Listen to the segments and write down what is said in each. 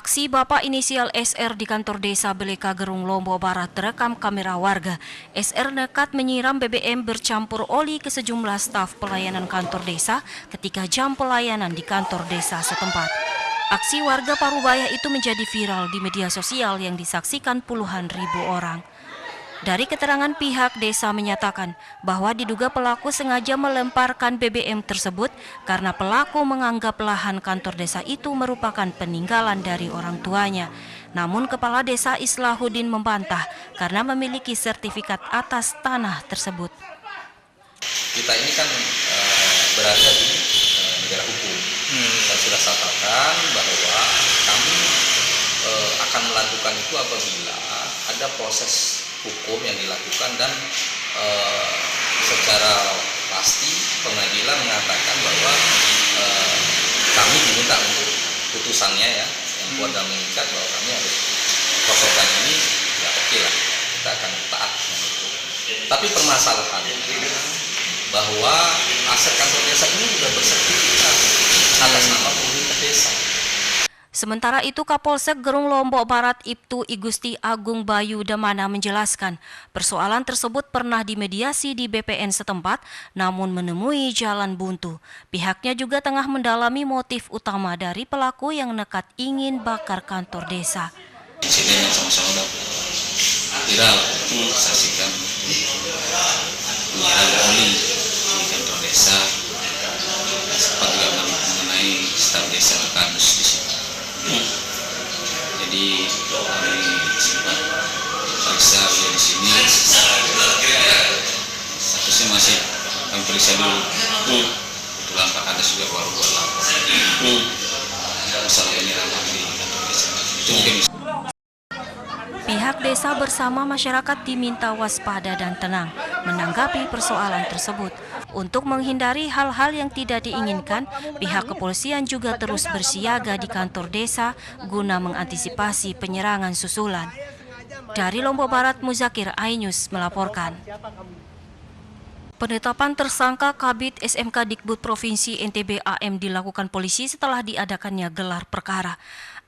Aksi Bapak inisial SR di kantor desa Beleka Gerung Lombok Barat terekam kamera warga. SR nekat menyiram BBM bercampur oli ke sejumlah staf pelayanan kantor desa ketika jam pelayanan di kantor desa setempat. Aksi warga Parubaya itu menjadi viral di media sosial yang disaksikan puluhan ribu orang. Dari keterangan pihak desa menyatakan bahwa diduga pelaku sengaja melemparkan BBM tersebut karena pelaku menganggap lahan kantor desa itu merupakan peninggalan dari orang tuanya. Namun Kepala Desa Islahuddin membantah karena memiliki sertifikat atas tanah tersebut. Kita ini kan berada di negara hukum. Dan sudah saya katakan bahwa kami akan melakukan itu apabila ada proses hukum yang dilakukan dan secara pasti pengadilan mengatakan bahwa kami diminta untuk putusannya ya, yang kuat dan mengikat bahwa kami harus kosongkan ini, ya oke lah, kita akan taat dengan itu. Tapi permasalahannya bahwa aset kantor desa ini sudah bersertifikat atas nama pemerintah desa. Sementara itu Kapolsek Gerung Lombok Barat Ibtu Igusti Agung Bayu Damana menjelaskan persoalan tersebut pernah dimediasi di BPN setempat namun menemui jalan buntu. Pihaknya juga tengah mendalami motif utama dari pelaku yang nekat ingin bakar kantor desa. Insiden yang sama-sama udah viral, saksikan penyiram oli di kantor desa, sempat juga mengenai staf desa kardus di sini. Jadi kami sempat periksa beliau di sini. Statusnya masih kami periksa dulu. Kebetulan Pak Kades juga baru buat lapor. Masalah penyiraman di kantor desa. Itu mungkin. Pihak desa bersama masyarakat diminta waspada dan tenang menanggapi persoalan tersebut. Untuk menghindari hal-hal yang tidak diinginkan, pihak kepolisian juga terus bersiaga di kantor desa guna mengantisipasi penyerangan susulan. Dari Lombok Barat, Muzakir Ainus melaporkan. Penetapan tersangka Kabid SMK Dikbud Provinsi NTB AM dilakukan polisi setelah diadakannya gelar perkara.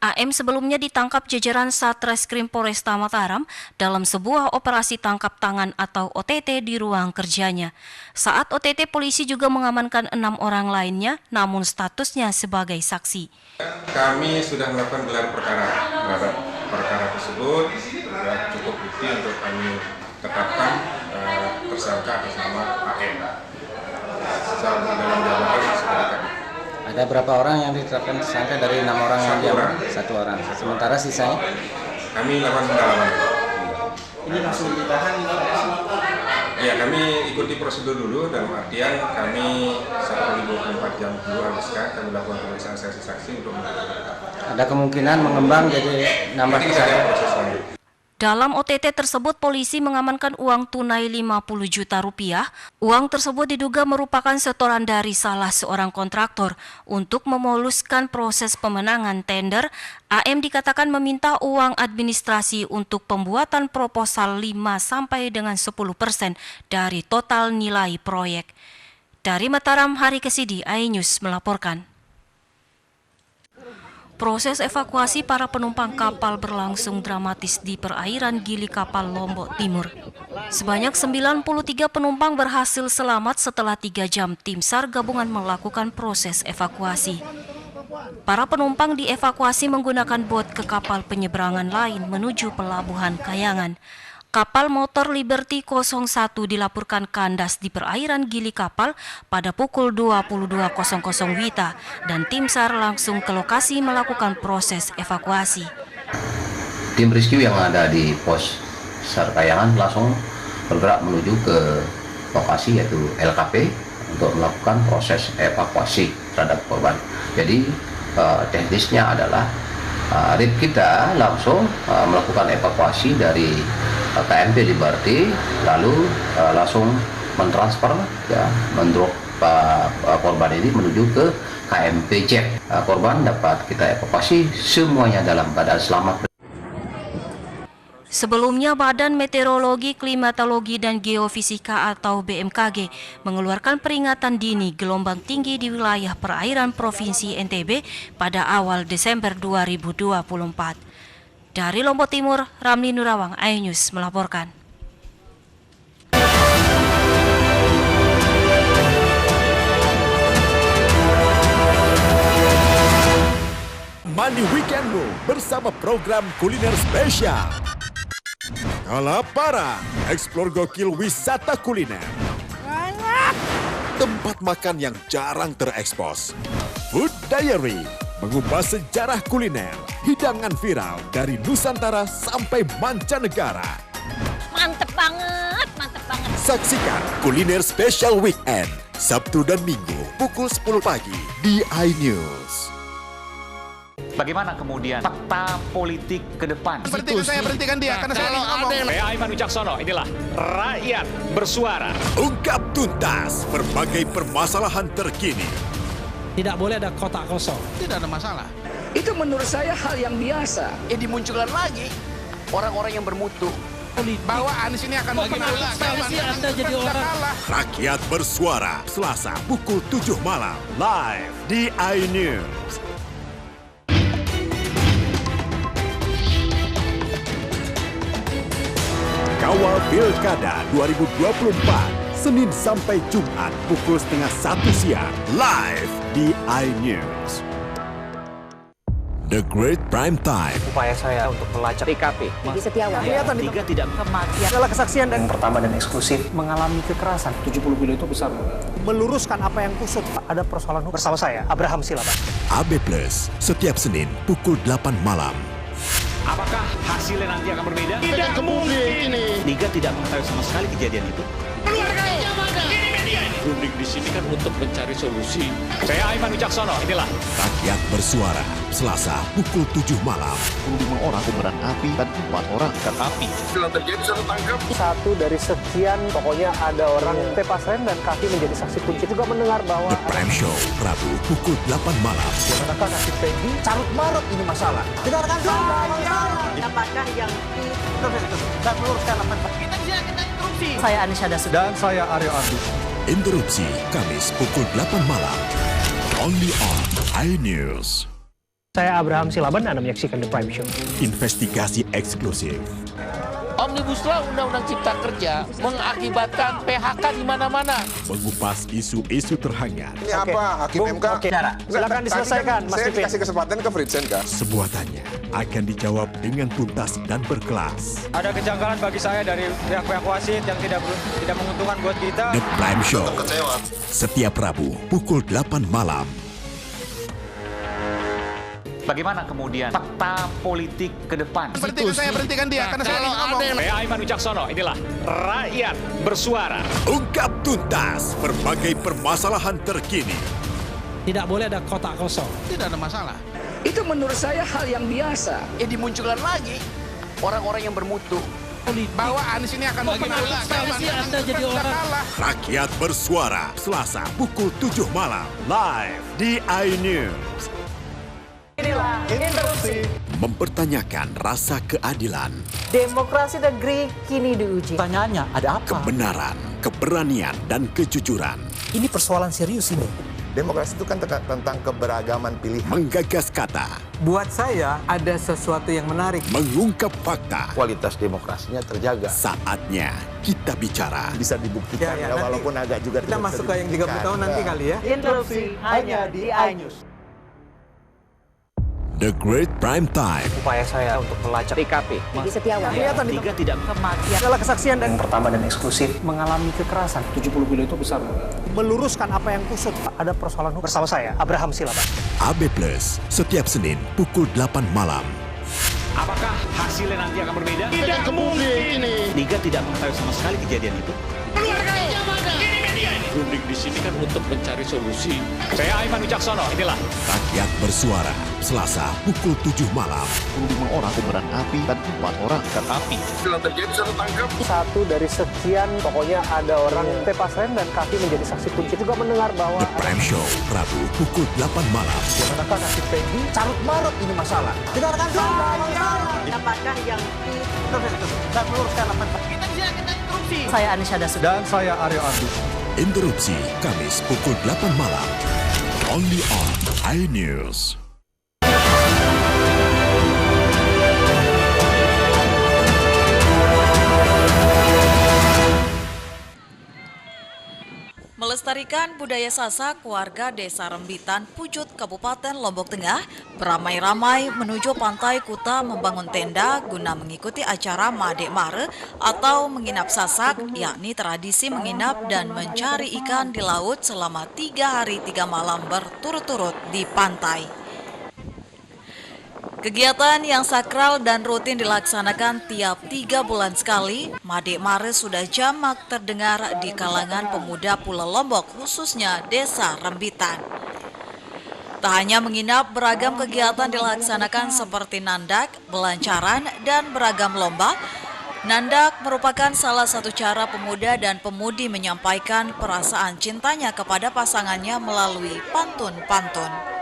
AM sebelumnya ditangkap jajaran Satreskrim Polresta Mataram dalam sebuah operasi tangkap tangan atau OTT di ruang kerjanya. Saat OTT, polisi juga mengamankan 6 orang lainnya, namun statusnya sebagai saksi. Kami sudah melakukan gelar perkara terhadap perkara tersebut, sudah cukup bukti untuk kami tetapkan tersangka atas nama AM. Secara dalam jabatan seperti tadi. Ada berapa orang yang ditetapkan tersangka dari 6 orang yang diamankan? Satu orang. Sementara sisanya? Kami lakukan pendalaman. Ini langsung ditahan? Ya, kami ikuti prosedur dulu, dalam artian kami 1x24 jam dulu habiskan, kami lakukan pemeriksaan saksi-saksi untuk menentukan. Ada kemungkinan mengembang jadi nambah tersangka? Proses lanjut. Dalam OTT tersebut, polisi mengamankan uang tunai 50 juta rupiah. Uang tersebut diduga merupakan setoran dari salah seorang kontraktor. Untuk memuluskan proses pemenangan tender, AM dikatakan meminta uang administrasi untuk pembuatan proposal 5 sampai dengan 10% dari total nilai proyek. Dari Mataram, Hari Kesidi, Ainus melaporkan. Proses evakuasi para penumpang kapal berlangsung dramatis di perairan Gili Kapal Lombok Timur. Sebanyak 93 penumpang berhasil selamat setelah 3 jam tim SAR gabungan melakukan proses evakuasi. Para penumpang dievakuasi menggunakan bot ke kapal penyeberangan lain menuju Pelabuhan Kayangan. Kapal motor Liberty 01 dilaporkan kandas di perairan Gili Kapal pada pukul 22.00 WITA dan tim SAR langsung ke lokasi melakukan proses evakuasi. Tim rescue yang ada di pos SAR Kayangan langsung bergerak menuju ke lokasi yaitu LKP untuk melakukan proses evakuasi terhadap korban. Jadi teknisnya adalah RIP kita langsung melakukan evakuasi dari KMP Liberty, lalu langsung mentransfer ya, mendrop korban ini menuju ke KMP Jack. Korban dapat kita evakuasi semuanya dalam keadaan selamat. Sebelumnya, Badan Meteorologi, Klimatologi, dan Geofisika atau BMKG mengeluarkan peringatan dini gelombang tinggi di wilayah perairan Provinsi NTB pada awal Desember 2024. Dari Lombok Timur, Ramli Nurawang, iNews melaporkan. Mandi weekendmu bersama program kuliner spesial. Kalaparan, eksplor gokil wisata kuliner. Tempat makan yang jarang terekspos. Food Diary, mengupas sejarah kuliner, hidangan viral dari Nusantara sampai mancanegara. Mantep banget, mantep banget. Saksikan Kuliner Spesial Weekend, Sabtu dan Minggu, pukul 10 pagi di iNews. Bagaimana kemudian peta politik ke depan? Berhentikan dia, karena saya ngomong. Saya Aiman Wicaksono, inilah Rakyat Bersuara. Ungkap tuntas berbagai permasalahan terkini. Tidak boleh ada kotak kosong. Tidak ada masalah. Itu menurut saya hal yang biasa. Dimunculkan lagi orang-orang yang bermutu. Bahwa Anies ini akan Anda jadi orang. Rakyat Bersuara, Selasa pukul 7 malam, live di iNews. Kawal Pilkada 2024, Senin sampai Jumat pukul 12:30 siang, live di iNews. The Great Prime Time. Upaya saya untuk melacak TKP. Di Setiawan. Kelihatan tiga tidak kematian. Adalah kesaksian yang pertama dan eksklusif mengalami kekerasan. 70 kilo itu besar. Meluruskan apa yang kusut. Ada persoalan hukum. Bersama saya, Abraham Silaban. AB Plus, setiap Senin pukul 8 malam. Apakah hasilnya nanti akan berbeda? Tidak mungkin ini. Liga tidak mengetahui sama sekali kejadian itu. Keluarkan aja mana? Ini media ini. Publik di sini kan untuk mencari solusi. Saya Aiman Wicaksono, inilah Rakyat Bersuara, Selasa pukul 7 malam. 25 orang kobaran api dan 4 orang ikan api. Setelah terjadi satu tangkap. Satu dari sekian, pokoknya ada orang tepas rem dan kaki menjadi saksi kunci. Juga mendengar bahwa The Prime Show, Rabu pukul 8 malam. mengatakan aksi Peggy carut marut ini masalah. Kita akan Apakah yang dan meluruskan apa? Kita bisa kita interupsi. Saya Anisha Dasu. Dan saya Aryo Ardi. Interupsi, Kamis pukul 8 malam. Only on iNews. Saya Abraham Silaban, Anda menyaksikan The Prime Show. Investigasi eksklusif. Omnibus Law Undang-Undang Cipta Kerja mengakibatkan PHK di mana-mana. Mengupas isu-isu terhangat. Ini apa? Hakim MK? Oke, silakan diselesaikan, Mas Saya Pipin. dikasih kesempatan ke Fritsen, Kak. Semua tanya akan dijawab dengan tuntas dan berkelas. Ada kejanggalan bagi saya dari pihak-pihak wasit yang tidak menguntungkan buat kita. The Prime Show, setiap Rabu pukul 8 malam. bagaimana kemudian peta politik ke depan. Berhentikan dia, karena saya ngomong. Saya Aiman Wicaksono, inilah Rakyat Bersuara. Ungkap tuntas berbagai permasalahan terkini. Tidak boleh ada kotak kosong. Tidak ada masalah. Itu menurut saya hal yang biasa. Dimunculkan lagi orang-orang yang bermutu. Bahwa Anies ini akan Anda jadi orang. Rakyat Bersuara, Selasa pukul 7 malam, live di iNews. Inilah interupsi. Mempertanyakan rasa keadilan, Demokrasi negeri kini diuji. Pertanyaannya, ada apa? kebenaran, keberanian, dan kejujuran. Ini persoalan serius ini. Demokrasi itu kan tentang keberagaman pilihan. Menggagas kata, Buat saya, ada sesuatu yang menarik. mengungkap fakta. Kualitas demokrasinya terjaga. Saatnya kita bicara. Bisa dibuktikan Ya, ya, walaupun agak juga Kita tidak masuk bisa ke yang 30 tahun nanti dibuktikan. kali ya. Interupsi hanya di iNews. The Great Prime Time. Upaya saya untuk melacak TKP. Di Setiawan. Kelihatan Tiga tidak kematian. adalah kesaksian yang pertama dan eksklusif mengalami kekerasan. 70 kilo itu besar. Meluruskan apa yang kusut. Ada persoalan hukum. Bersama saya, Abraham Silaban. AB Plus, setiap Senin pukul 8 malam. Apakah hasilnya nanti akan berbeda? Tidak mungkin ini. Liga tidak mengetahui sama sekali kejadian itu. Keluarkan aja mana? Ini media ini. berunding di sini kan untuk mencari solusi. Saya Aiman Wicaksono, inilah. Rakyat bersuara, Selasa pukul 7 malam. 25 orang kobaran api dan 4 orang ikan api. Setelah terjadi salah tangkap. Satu dari sekian, pokoknya ada orang tepas rem dan kaki menjadi saksi kunci. Juga mendengar bahwa The Prime Show, Rabu pukul 8 malam. Manakah nasib Peggy? Carut marut ini masalah. Kita akan apakah yang saya meluruskan apa? Kita bisa interupsi. Saya Anisha Dasu. Dan saya Aryo Ardi. Interupsi, Kamis pukul 8 malam. Only on iNews. Melestarikan budaya Sasak, warga Desa Rembitan, Pujut, Kabupaten Lombok Tengah beramai-ramai menuju Pantai Kuta membangun tenda guna mengikuti acara Made Mare atau menginap Sasak, yakni tradisi menginap dan mencari ikan di laut selama 3 hari 3 malam berturut-turut di pantai. Kegiatan yang sakral dan rutin dilaksanakan tiap 3 bulan sekali, Made Mare sudah jamak terdengar di kalangan pemuda Pulau Lombok, khususnya Desa Rembitan. Tak hanya menginap, beragam kegiatan dilaksanakan seperti nandak, belancaran, dan beragam lomba. Nandak merupakan salah satu cara pemuda dan pemudi menyampaikan perasaan cintanya kepada pasangannya melalui pantun-pantun.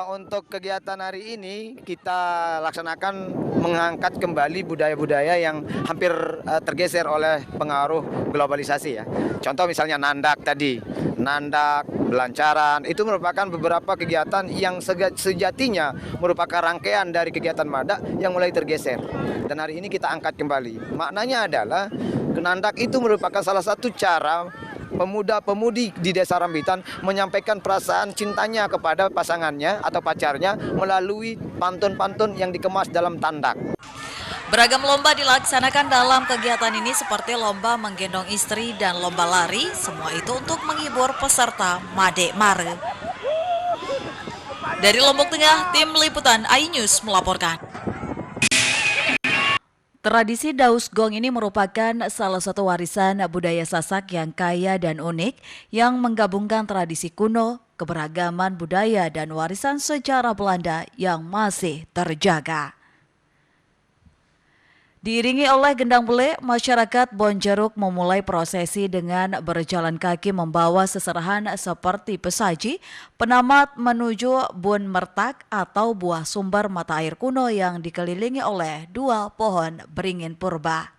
Untuk kegiatan hari ini kita laksanakan mengangkat kembali budaya-budaya yang hampir tergeser oleh pengaruh globalisasi ya. Contoh misalnya nandak tadi, nandak, belancaran, itu merupakan beberapa kegiatan yang sejatinya merupakan rangkaian dari kegiatan Mada yang mulai tergeser. Dan hari ini kita angkat kembali. Maknanya adalah nandak itu merupakan salah satu cara pemuda-pemudi di Desa Rembitan menyampaikan perasaan cintanya kepada pasangannya atau pacarnya melalui pantun-pantun yang dikemas dalam tandak. Beragam lomba dilaksanakan dalam kegiatan ini seperti lomba menggendong istri dan lomba lari, semua itu untuk menghibur peserta Made Mare. Dari Lombok Tengah, tim liputan iNews melaporkan. Tradisi Daus Gong ini merupakan salah satu warisan budaya Sasak yang kaya dan unik yang menggabungkan tradisi kuno, keberagaman budaya dan warisan sejarah Belanda yang masih terjaga. Diiringi oleh gendang bele, masyarakat Bonjeruk memulai prosesi dengan berjalan kaki membawa seserahan seperti pesaji, penamat menuju Bun Mertak atau buah sumber mata air kuno yang dikelilingi oleh 2 pohon beringin purba.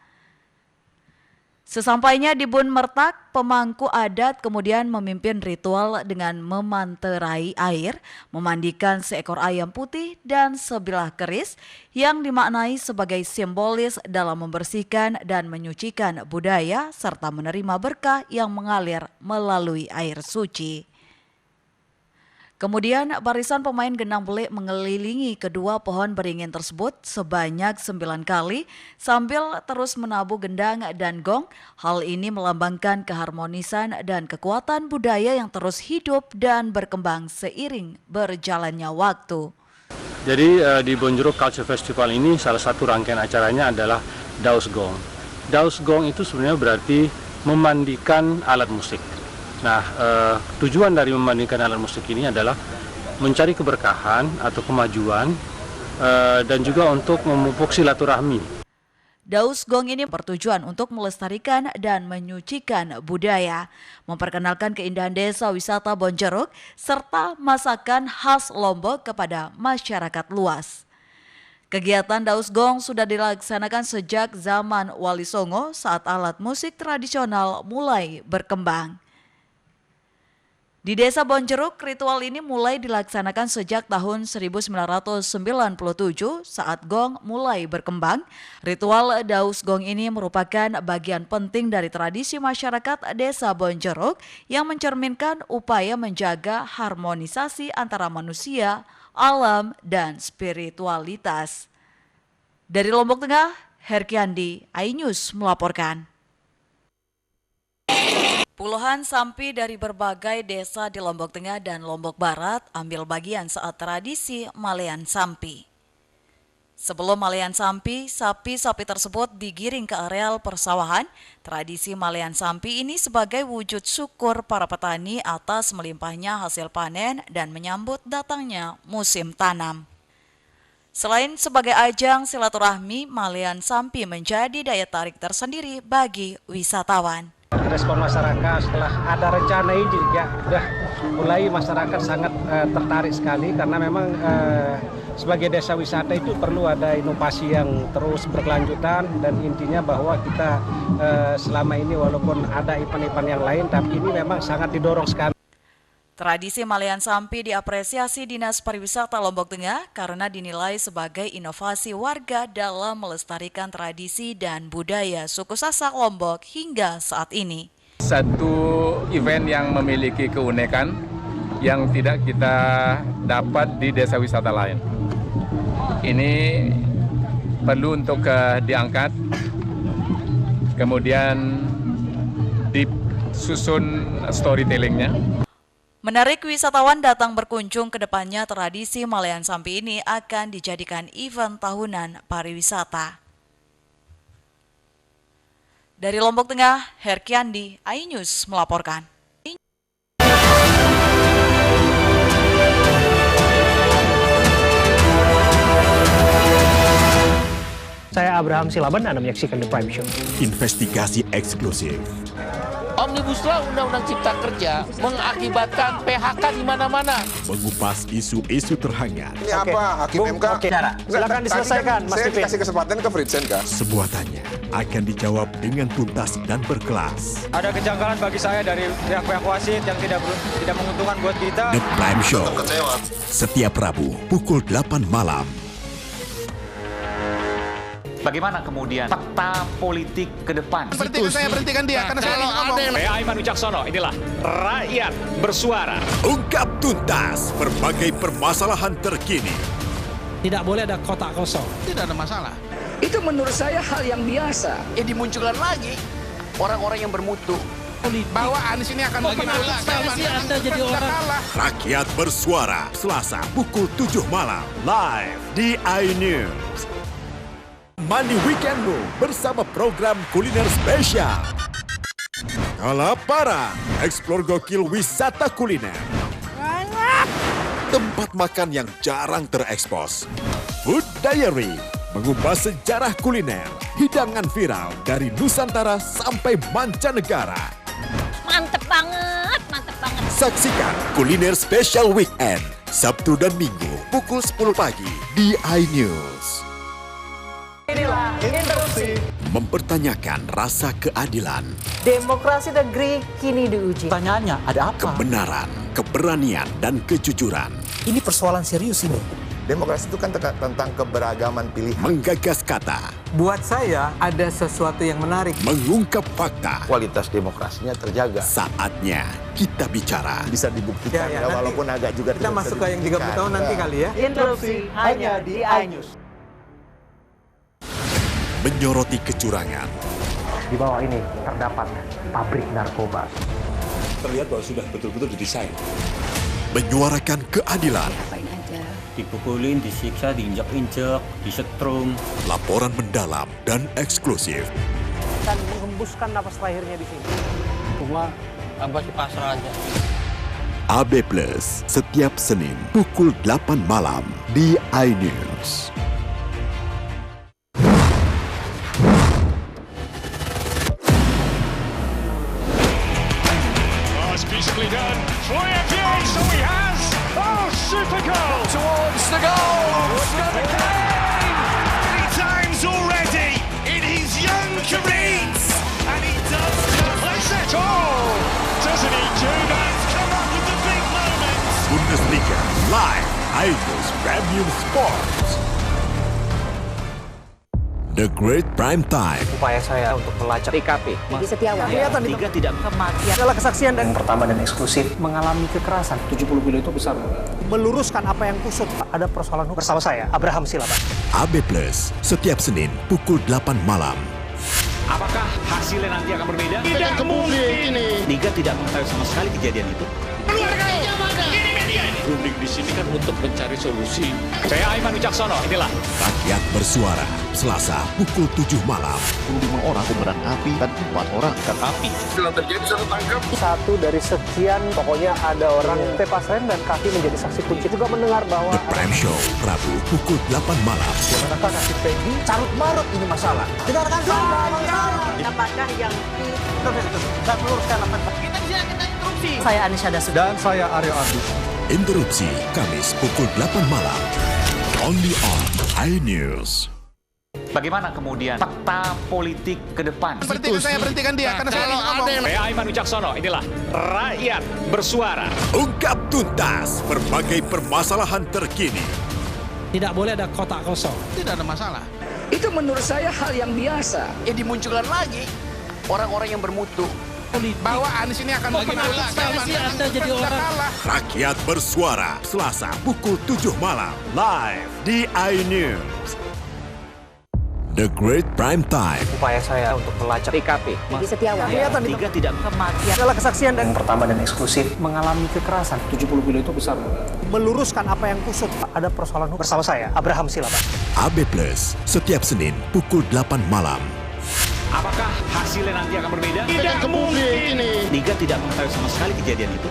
Sesampainya di Bun Mertak, pemangku adat kemudian memimpin ritual dengan memanterai air, memandikan seekor ayam putih dan sebilah keris yang dimaknai sebagai simbolis dalam membersihkan dan menyucikan budaya serta menerima berkah yang mengalir melalui air suci. Kemudian barisan pemain gendang bele mengelilingi kedua pohon beringin tersebut sebanyak 9 kali sambil terus menabuh gendang dan gong. Hal ini melambangkan keharmonisan dan kekuatan budaya yang terus hidup dan berkembang seiring berjalannya waktu. Jadi di Bonjeruk Culture Festival ini salah satu rangkaian acaranya adalah Daus Gong. Daus Gong itu sebenarnya berarti memandikan alat musik. Nah, tujuan dari memandikan alat musik ini adalah mencari keberkahan atau kemajuan dan juga untuk memupuk silaturahmi. Daus Gong ini bertujuan untuk melestarikan dan menyucikan budaya, memperkenalkan keindahan desa wisata Bonjeruk, serta masakan khas Lombok kepada masyarakat luas. Kegiatan Daus Gong sudah dilaksanakan sejak zaman Wali Songo saat alat musik tradisional mulai berkembang. Di Desa Bonjeruk, ritual ini mulai dilaksanakan sejak tahun 1997 saat gong mulai berkembang. Ritual Daus Gong ini merupakan bagian penting dari tradisi masyarakat Desa Bonjeruk yang mencerminkan upaya menjaga harmonisasi antara manusia, alam, dan spiritualitas. Dari Lombok Tengah, Herkiandi, iNews melaporkan. Puluhan sampi dari berbagai desa di Lombok Tengah dan Lombok Barat ambil bagian saat tradisi Malean Sampi. Sebelum Malean Sampi, sapi-sapi tersebut digiring ke areal persawahan. Tradisi Malean Sampi ini sebagai wujud syukur para petani atas melimpahnya hasil panen dan menyambut datangnya musim tanam. Selain sebagai ajang silaturahmi, Malean Sampi menjadi daya tarik tersendiri bagi wisatawan. Respon masyarakat setelah ada rencana ini juga sudah mulai masyarakat sangat tertarik sekali karena memang sebagai desa wisata itu perlu ada inovasi yang terus berkelanjutan dan intinya bahwa kita selama ini walaupun ada event-event yang lain tapi ini memang sangat didorong sekali. Tradisi Malean Sampi diapresiasi Dinas Pariwisata Lombok Tengah karena dinilai sebagai inovasi warga dalam melestarikan tradisi dan budaya suku Sasak Lombok hingga saat ini. Satu event yang memiliki keunikan yang tidak kita dapat di desa wisata lain. Ini perlu untuk diangkat, kemudian disusun storytellingnya. Menarik wisatawan datang berkunjung ke depannya, tradisi Malean Sampi ini akan dijadikan event tahunan pariwisata. Dari Lombok Tengah, Herkiandi, iNews melaporkan. Saya Abraham Silaban, Anda menyaksikan The Prime Show. Investigasi eksklusif. Omnibus Law Undang-Undang Cipta Kerja mengakibatkan PHK di mana-mana. Mengupas isu-isu terhangat. Ini apa? Hakim MK? Silakan diselesaikan, Mas Saya Pipin. dikasih kesempatan ke Fritsen, Kak. Semua tanya akan dijawab dengan tuntas dan berkelas. Ada kejanggalan bagi saya dari pihak-pihak wasit yang tidak menguntungkan buat kita. The Prime Show. Setiap Rabu pukul 8 malam. Bagaimana kemudian peta politik ke depan? Berhentikan dia, karena saya ngomong. Saya Aiman Wicaksono, inilah Rakyat Bersuara. Ungkap tuntas berbagai permasalahan terkini. Tidak boleh ada kotak kosong. Tidak ada masalah. Itu menurut saya hal yang biasa. Dimunculkan lagi orang-orang yang bermutu. Bahwa Anies ini akan Anda jadi orang. Rakyat Bersuara, Selasa pukul 7 malam. Live di iNews. Money Weekendmu bersama program kuliner spesial. Kalaparan, eksplor gokil wisata kuliner. Tempat makan yang jarang terekspos. Food Diary, mengupas sejarah kuliner, hidangan viral dari Nusantara sampai mancanegara. Mantep banget, mantep banget. Saksikan Kuliner Spesial Weekend, Sabtu dan Minggu pukul 10 pagi di iNews. Inilah interupsi. Mempertanyakan rasa keadilan, Demokrasi negeri kini diuji. Pertanyaannya, ada apa? kebenaran, keberanian, dan kejujuran. Ini persoalan serius ini. Demokrasi itu kan tentang keberagaman pilihan. Menggagas kata, Buat saya ada sesuatu yang menarik. mengungkap fakta. Kualitas demokrasinya terjaga. Saatnya kita bicara. Bisa dibuktikan Ya, ya, walaupun agak juga Kita tidak masuk bisa ke yang 30 tahun dibuktikan. nanti kali ya. Interupsi hanya di iNews. Menyoroti kecurangan, Di bawah ini terdapat pabrik narkoba. Terlihat bahwa sudah betul-betul didesain. menyuarakan keadilan. Dipukulin, disiksa, diinjak-injak, disetrum. Laporan mendalam dan eksklusif. Dan menghembuskan napas terakhirnya di sini. Cuma abah pasrah aja. AB Plus setiap Senin pukul 8 malam di iNews. Beautifully done. Troy Appiah, so he has. Oh, super goal. Towards the goal. Scott McLean. 3 times already in his young career. And he does just place it. Oh, doesn't he do that? Come up with the big moments. Bundesliga live iNews Premium Sports. The Great Prime Time. Upaya saya untuk melacak TKP. Jadi Setiawan. Kelihatan itu. Tiga tidak Kematian. Adalah kesaksian dan pertama dan eksklusif mengalami kekerasan. 70 kilo itu besar. Meluruskan apa yang kusut. Ada persoalan hukum. Bersama saya, Abraham Silaban. AB Plus setiap Senin pukul 8 malam. Apakah hasilnya nanti akan berbeda? Tidak mungkin ini. Liga tidak mengetahui sama sekali kejadian itu. Keluarga mana? Ini media ini. Berunding di sini kan untuk mencari solusi. Saya Aiman Wicaksono, inilah Rakyat Bersuara, Selasa pukul 7 malam. 5 orang kobaran api dan 4 orang ikan api. Setelah terjadi salah tangkap. Satu dari sekian, pokoknya ada orang tepas rem dan kaki menjadi saksi kunci. Juga mendengar bahwa The Prime Show, Rabu pukul 8 malam. Manakah nasib Peggy? Carut marut ini masalah. Dengarkan apakah yang saya meluruskan apa? Kita bisa interupsi. Saya Anisyada Sugeng. Dan saya Aryo Ardi. Interupsi Kamis pukul 8 malam. Only on iNews. bagaimana kemudian peta politik ke depan. Berhentikan dia karena saya ngomong. Saya Aiman Wicaksono, inilah Rakyat Bersuara. Ungkap tuntas berbagai permasalahan terkini. Tidak boleh ada kotak kosong. Tidak ada masalah. Itu menurut saya hal yang biasa. Dimunculkan lagi orang-orang yang bermutu bahwa Anies ini akan jadi orang. Rakyat Bersuara, Selasa pukul 7 malam, live di iNews. The Great Prime Time. Upaya saya untuk melacak TKP. Jadi Setiawan. Kelihatan Tiga tidak kematian. Adalah kesaksian dan Yang pertama dan eksklusif. mengalami kekerasan. 70 kilo itu besar. Meluruskan apa yang kusut. Ada persoalan hukum. Bersama saya, Abraham Silaban. AB Plus, setiap Senin pukul 8 malam. Apakah hasilnya nanti akan berbeda? Tidak mungkin ini. Liga tidak mengetahui sama sekali kejadian itu.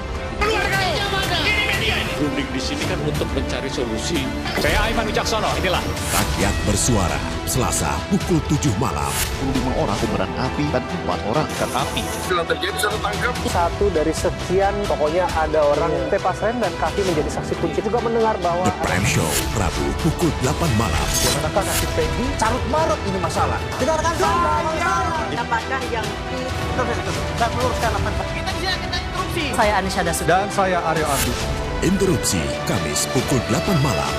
Berunding di sini kan untuk mencari solusi. Saya Aiman Wicaksono, inilah Rakyat Bersuara, Selasa pukul 7 malam. 5 orang kobaran api dan 4 orang ikan api. Setelah terjadi salah tangkap. Satu dari sekian, pokoknya ada orang tepas rem dan kaki menjadi saksi kunci. Juga mendengar bahwa The Prime Show, Rabu pukul 8 malam. Manakah nasib Peggy? Carut marut ini masalah. Dengarkan apakah yang saya meluruskan apa? Kita bisa interupsi. Saya Anisyada Sugeng. Dan saya Aryo Ardi. Interupsi Kamis pukul 8 malam.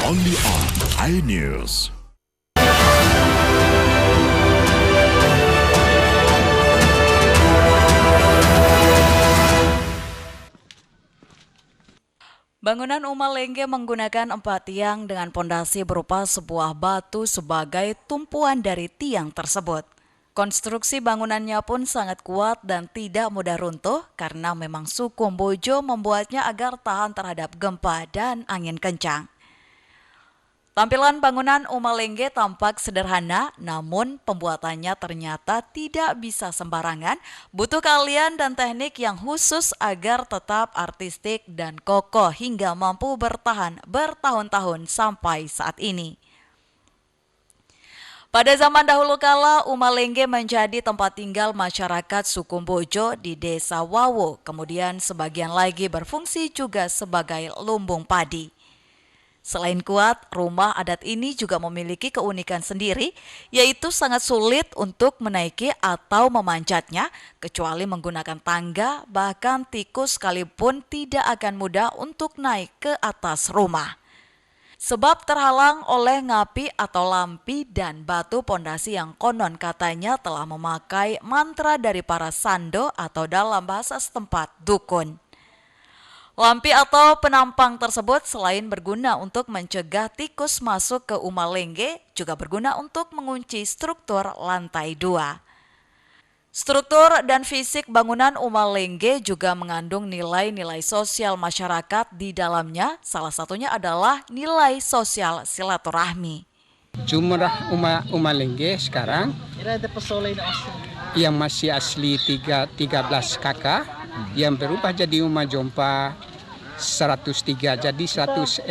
Only on iNews. Bangunan Umalengge menggunakan 4 tiang dengan pondasi berupa sebuah batu sebagai tumpuan dari tiang tersebut. Konstruksi bangunannya pun sangat kuat dan tidak mudah runtuh karena memang suku Bojo membuatnya agar tahan terhadap gempa dan angin kencang. Tampilan bangunan Umalengge tampak sederhana, namun pembuatannya ternyata tidak bisa sembarangan, butuh keahlian dan teknik yang khusus agar tetap artistik dan kokoh hingga mampu bertahan bertahun-tahun sampai saat ini. Pada zaman dahulu kala, Umalengge menjadi tempat tinggal masyarakat suku Bojo di Desa Wawo, kemudian sebagian lagi berfungsi juga sebagai lumbung padi. Selain kuat, rumah adat ini juga memiliki keunikan sendiri, yaitu sangat sulit untuk menaiki atau memanjatnya, kecuali menggunakan tangga, bahkan tikus sekalipun tidak akan mudah untuk naik ke atas rumah. Sebab terhalang oleh ngapi atau lampi dan batu pondasi yang konon katanya telah memakai mantra dari para sando atau dalam bahasa setempat dukun. Lampi atau penampang tersebut selain berguna untuk mencegah tikus masuk ke Umalengge, juga berguna untuk mengunci struktur lantai 2. Struktur dan fisik bangunan Umalengge juga mengandung nilai-nilai sosial masyarakat di dalamnya, salah satunya adalah nilai sosial silaturahmi. Jumlah Umalengge sekarang yang masih asli 13 kakak, yang berubah jadi Uma Jompa 103, jadi 116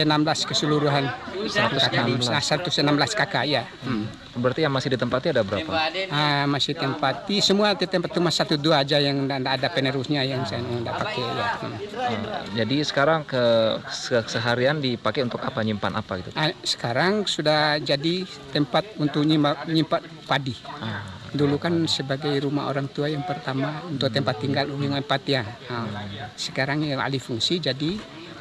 keseluruhan. 116 kakak ya. Berarti yang masih ditempati ada berapa? Masih ditempati, semua ditempati cuma 1-2 aja yang ada penerusnya yang saya tidak pakai ya. Jadi sekarang seharian dipakai untuk apa, nyimpan apa gitu? Sekarang sudah jadi tempat untuk nyimpan padi. Dulu kan sebagai rumah orang tua yang pertama untuk tempat tinggal nyimpan padi ya. Sekarang yang alih fungsi jadi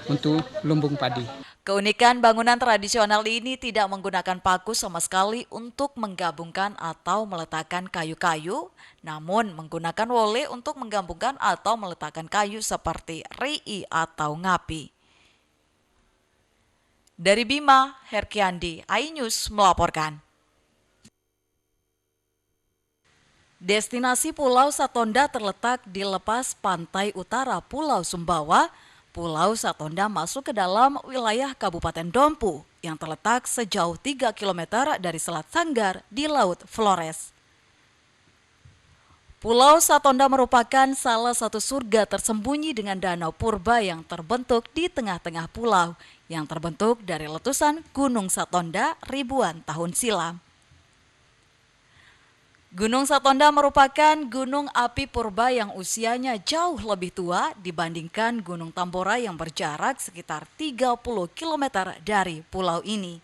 untuk lumbung padi. Keunikan bangunan tradisional ini tidak menggunakan paku sama sekali untuk menggabungkan atau meletakkan kayu-kayu, namun menggunakan wole untuk menggabungkan atau meletakkan kayu seperti rii atau ngapi. Dari Bima, Herkiandi, iNews melaporkan. Destinasi Pulau Satonda terletak di lepas pantai utara Pulau Sumbawa, Pulau Satonda masuk ke dalam wilayah Kabupaten Dompu yang terletak sejauh 3 km dari Selat Sanggar di Laut Flores. Pulau Satonda merupakan salah satu surga tersembunyi dengan danau purba yang terbentuk di tengah-tengah pulau yang terbentuk dari letusan Gunung Satonda ribuan tahun silam. Gunung Satonda merupakan gunung api purba yang usianya jauh lebih tua dibandingkan Gunung Tambora yang berjarak sekitar 30 km dari pulau ini.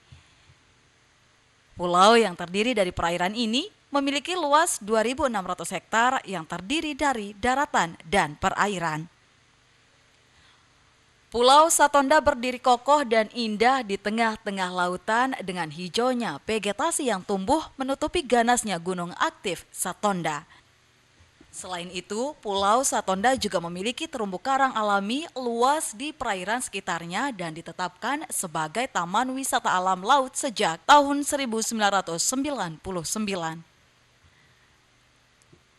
Pulau yang terdiri dari perairan ini memiliki luas 2.600 hektar yang terdiri dari daratan dan perairan. Pulau Satonda berdiri kokoh dan indah di tengah-tengah lautan dengan hijaunya vegetasi yang tumbuh menutupi ganasnya gunung aktif Satonda. Selain itu, Pulau Satonda juga memiliki terumbu karang alami luas di perairan sekitarnya dan ditetapkan sebagai Taman Wisata Alam Laut sejak tahun 1999.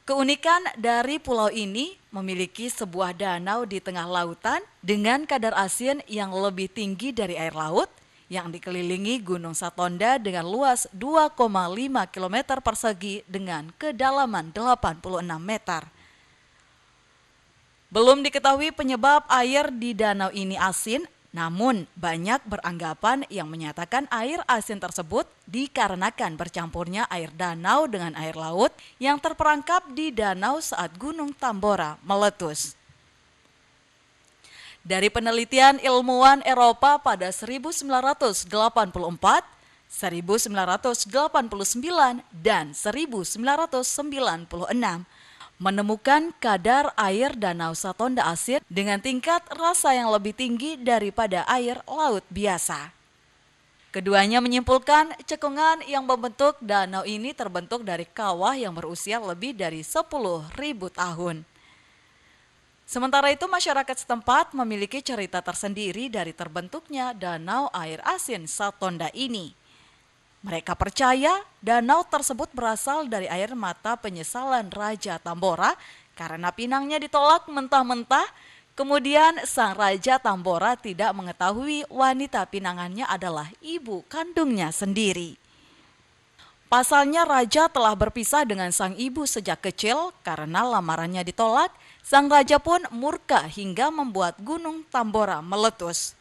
Keunikan dari pulau ini memiliki sebuah danau di tengah lautan dengan kadar asin yang lebih tinggi dari air laut yang dikelilingi Gunung Satonda dengan luas 2,5 km persegi dengan kedalaman 86 meter. Belum diketahui penyebab air di danau ini asin, namun banyak beranggapan yang menyatakan air asin tersebut dikarenakan bercampurnya air danau dengan air laut yang terperangkap di danau saat Gunung Tambora meletus. Dari penelitian ilmuwan Eropa pada 1984, 1989, dan 1996, menemukan kadar air Danau Satonda asin dengan tingkat rasa yang lebih tinggi daripada air laut biasa. Keduanya menyimpulkan cekungan yang membentuk danau ini terbentuk dari kawah yang berusia lebih dari 10.000 tahun. Sementara itu masyarakat setempat memiliki cerita tersendiri dari terbentuknya danau air asin Satonda ini. Mereka percaya danau tersebut berasal dari air mata penyesalan Raja Tambora karena pinangnya ditolak mentah-mentah. Kemudian sang Raja Tambora tidak mengetahui wanita pinangannya adalah ibu kandungnya sendiri. Pasalnya Raja telah berpisah dengan sang ibu sejak kecil karena lamarannya ditolak. Sang Raja pun murka hingga membuat Gunung Tambora meletus.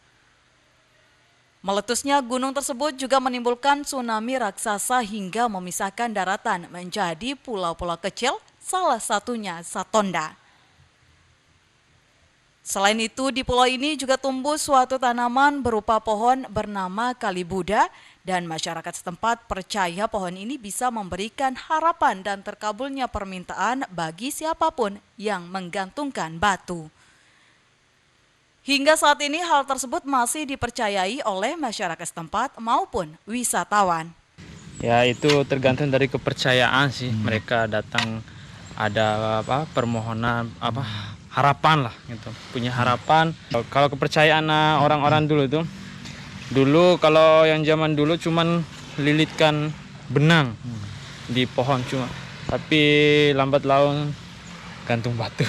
Meletusnya gunung tersebut juga menimbulkan tsunami raksasa hingga memisahkan daratan menjadi pulau-pulau kecil, salah satunya Satonda. Selain itu, di pulau ini juga tumbuh suatu tanaman berupa pohon bernama Kali Buddha dan masyarakat setempat percaya pohon ini bisa memberikan harapan dan terkabulnya permintaan bagi siapapun yang menggantungkan batu. Hingga saat ini hal tersebut masih dipercayai oleh masyarakat setempat maupun wisatawan. Ya itu tergantung dari kepercayaan sih. Mereka datang ada permohonan harapan lah gitu. Punya harapan. Kalau kepercayaan orang-orang dulu tuh. Dulu kalau yang zaman dulu cuman lilitkan benang di pohon cuma. Tapi lambat laun gantung batu.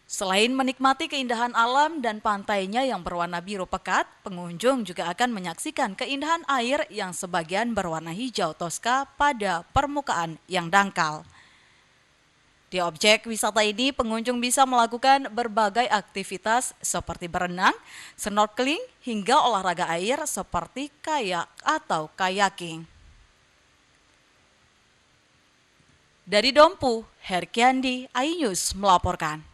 Selain menikmati keindahan alam dan pantainya yang berwarna biru pekat, pengunjung juga akan menyaksikan keindahan air yang sebagian berwarna hijau toska pada permukaan yang dangkal. Di objek wisata ini, pengunjung bisa melakukan berbagai aktivitas seperti berenang, snorkeling, hingga olahraga air seperti kayak atau kayaking. Dari Dompu, Herkiandi, iNews melaporkan.